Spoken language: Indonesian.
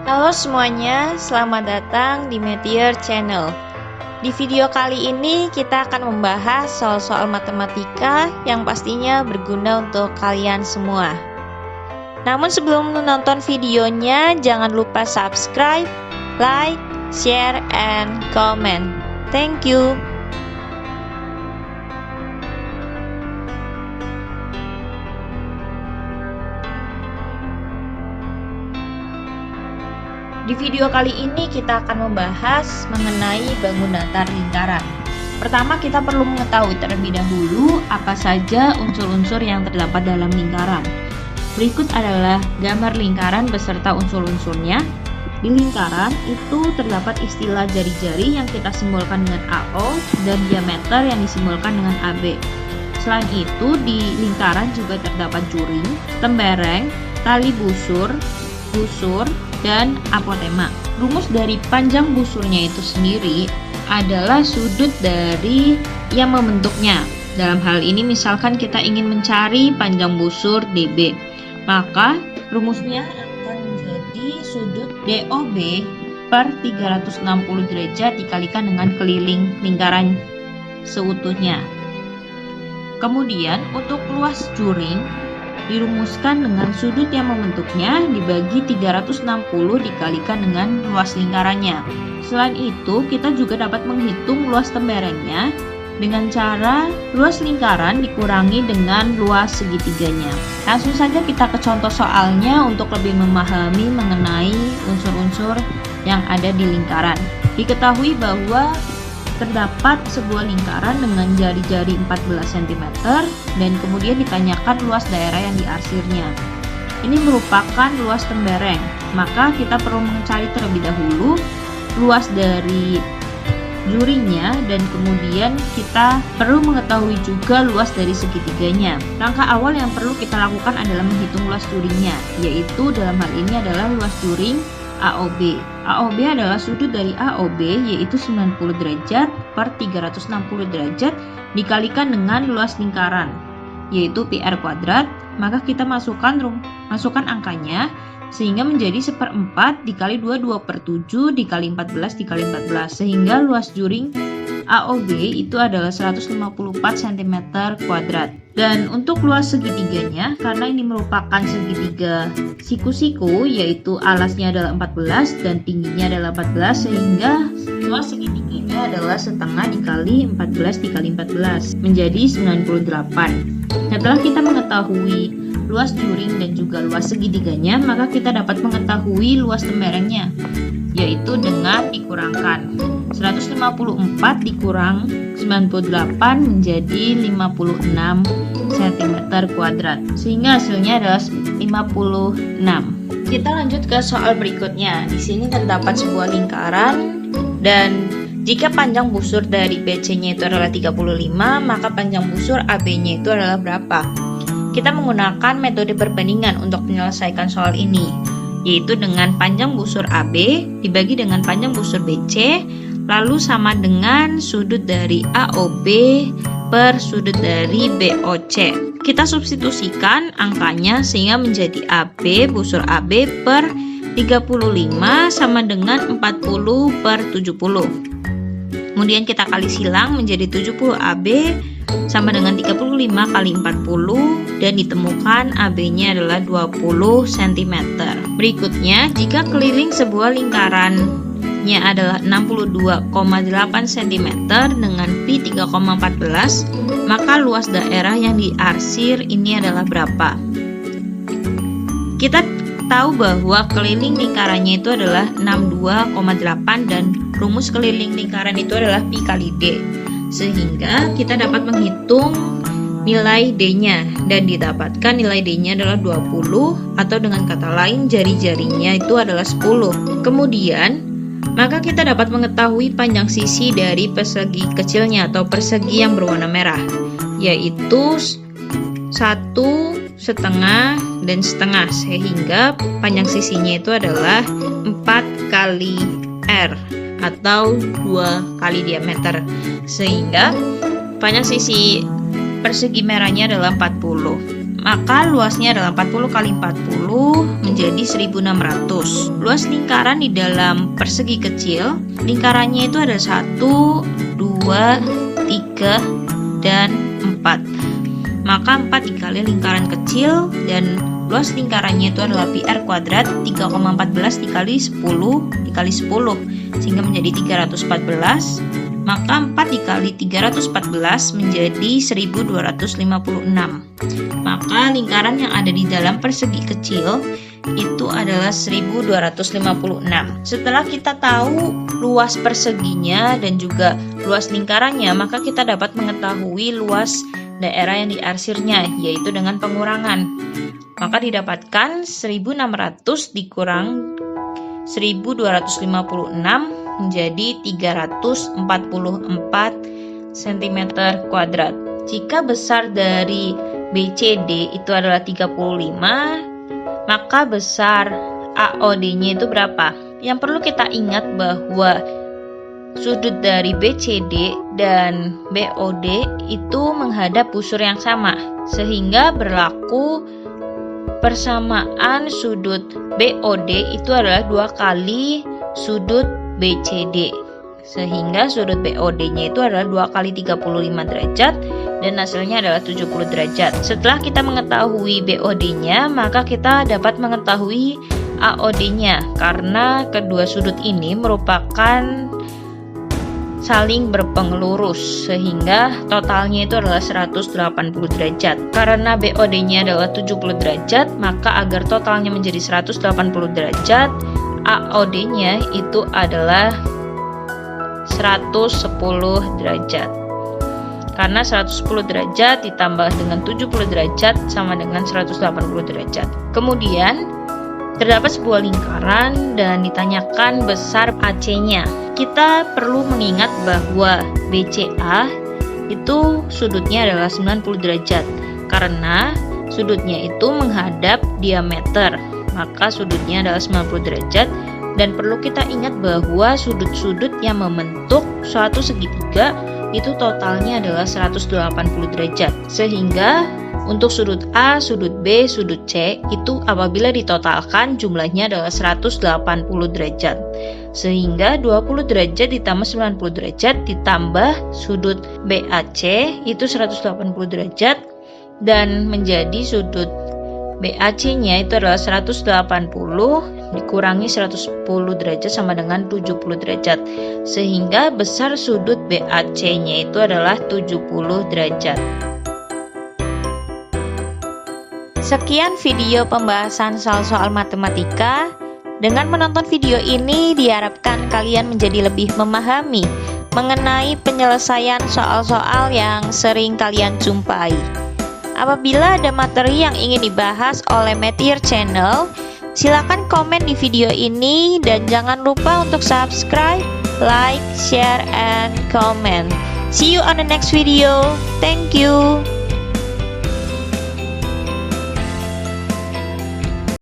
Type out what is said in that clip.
Halo semuanya, selamat datang di Meteor Channel. Di video kali ini kita akan membahas soal-soal matematika yang pastinya berguna untuk kalian semua. Namun sebelum menonton videonya, jangan lupa subscribe, like, share, and comment. Thank you. Di video kali ini kita akan membahas mengenai bangun datar lingkaran. Pertama, kita perlu mengetahui terlebih dahulu apa saja unsur-unsur yang terdapat dalam lingkaran. Berikut adalah gambar lingkaran beserta unsur-unsurnya. Di lingkaran itu terdapat istilah jari-jari yang kita simbolkan dengan AO dan diameter yang disimbolkan dengan AB. Selain itu, di lingkaran juga terdapat juring, tembereng, tali busur, dan apotema. Rumus dari panjang busurnya itu sendiri adalah sudut dari yang membentuknya. Dalam hal ini misalkan kita ingin mencari panjang busur DB, maka rumusnya akan menjadi sudut DOB per 360 derajat dikalikan dengan keliling lingkaran seutuhnya. Kemudian untuk luas juring dirumuskan dengan sudut yang membentuknya dibagi 360 dikalikan dengan luas lingkarannya. Selain itu, kita juga dapat menghitung luas temberengnya dengan cara luas lingkaran dikurangi dengan luas segitiganya. Langsung saja kita ke contoh soalnya untuk lebih memahami mengenai unsur-unsur yang ada di lingkaran. Diketahui bahwa terdapat sebuah lingkaran dengan jari-jari 14 cm dan kemudian ditanyakan luas daerah yang diarsirnya. Ini merupakan luas tembereng, maka kita perlu mencari terlebih dahulu luas dari juringnya dan kemudian kita perlu mengetahui juga luas dari segitiganya. Langkah awal yang perlu kita lakukan adalah menghitung luas juringnya, yaitu dalam hal ini adalah luas juring AOB. AOB adalah sudut dari AOB yaitu 90 derajat per 360 derajat dikalikan dengan luas lingkaran yaitu PR kuadrat. Maka kita masukkan angkanya sehingga menjadi 1/4 dikali 2/7 dikali 14 dikali 14 sehingga luas juring AOB itu adalah 154 cm kuadrat. Dan untuk luas segitiganya, karena ini merupakan segitiga siku-siku, yaitu alasnya adalah 14 dan tingginya adalah 14, sehingga luas segitiganya adalah setengah dikali 14 dikali 14 menjadi 98. Setelah kita mengetahui luas juring dan juga luas segitiganya, maka kita dapat mengetahui luas temberengnya, yaitu dengan dikurangkan 154 dikurang 98 menjadi 56 cm kuadrat, sehingga hasilnya adalah 56. Kita lanjut ke soal berikutnya. Di sini terdapat sebuah lingkaran dan jika panjang busur dari BC-nya itu adalah 35, maka panjang busur AB-nya itu adalah berapa? Kita menggunakan metode perbandingan untuk menyelesaikan soal ini, yaitu dengan panjang busur AB dibagi dengan panjang busur BC, lalu sama dengan sudut dari AOB per sudut dari BOC. Kita substitusikan angkanya sehingga menjadi AB, busur AB per 35 sama dengan 40 per 70. Kemudian kita kali silang menjadi 70 AB sama dengan 35 kali 40 dan ditemukan AB-nya adalah 20 cm. Berikutnya, jika keliling sebuah lingkarannya adalah 62,8 cm dengan pi 3,14, maka luas daerah yang diarsir ini adalah berapa? Kita tahu bahwa keliling lingkarannya itu adalah 62,8 dan rumus keliling lingkaran itu adalah pi kali d. Sehingga kita dapat menghitung nilai D-nya dan didapatkan nilai D-nya adalah 20 atau dengan kata lain jari-jarinya itu adalah 10. Kemudian maka kita dapat mengetahui panjang sisi dari persegi kecilnya atau persegi yang berwarna merah, yaitu 1,5 dan setengah, sehingga panjang sisinya itu adalah 4 kali R atau 2 kali diameter, sehingga panjang sisi persegi merahnya adalah 40. maka luasnya adalah 40 kali 40 menjadi 1600. Luas lingkaran di dalam persegi kecil, lingkarannya itu ada 1, 2, 3, dan 4. Maka 4 dikali lingkaran kecil dan luas lingkarannya itu adalah pi r kuadrat 3,14 dikali 10 dikali 10 sehingga menjadi 314. Maka 4 dikali 314 menjadi 1256. Maka lingkaran yang ada di dalam persegi kecil itu adalah 1256. Setelah kita tahu luas perseginya dan juga luas lingkarannya, maka kita dapat mengetahui luas daerah yang diarsirnya, yaitu dengan pengurangan. Maka didapatkan 1600 dikurang 1256 menjadi 344 cm kuadrat. Jika besar dari BCD itu adalah 35, maka besar AOD-nya itu berapa? Yang perlu kita ingat bahwa sudut dari BCD dan BOD itu menghadap busur yang sama, sehingga berlaku persamaan sudut BOD itu adalah 2 kali sudut BCD, sehingga sudut BOD-nya itu adalah 2 kali 35 derajat dan hasilnya adalah 70 derajat. Setelah kita mengetahui BOD-nya, maka kita dapat mengetahui AOD-nya karena kedua sudut ini merupakan saling berpengelurus, sehingga totalnya itu adalah 180 derajat. Karena BOD-nya adalah 70 derajat, maka agar totalnya menjadi 180 derajat, AOD-nya itu adalah 110 derajat. Karena 110 derajat ditambah dengan 70 derajat sama dengan 180 derajat. Kemudian terdapat sebuah lingkaran dan ditanyakan besar AC-nya. Kita perlu mengingat bahwa BCA itu sudutnya adalah 90 derajat karena sudutnya itu menghadap diameter, maka sudutnya adalah 90 derajat. Dan perlu kita ingat bahwa sudut-sudut yang membentuk suatu segitiga itu totalnya adalah 180 derajat. Sehingga untuk sudut A, sudut B, sudut C itu apabila ditotalkan jumlahnya adalah 180 derajat. Sehingga 20 derajat ditambah 90 derajat ditambah sudut BAC itu 180 derajat dan menjadi sudut BAC-nya itu adalah 180 dikurangi 110 derajat sama dengan 70 derajat. Sehingga besar sudut BAC-nya itu adalah 70 derajat. Sekian video pembahasan soal-soal matematika. Dengan menonton video ini diharapkan kalian menjadi lebih memahami mengenai penyelesaian soal-soal yang sering kalian jumpai. Apabila ada materi yang ingin dibahas oleh Meteor Channel, silakan komen di video ini dan jangan lupa untuk subscribe, like, share, and comment. See you on the next video. Thank you.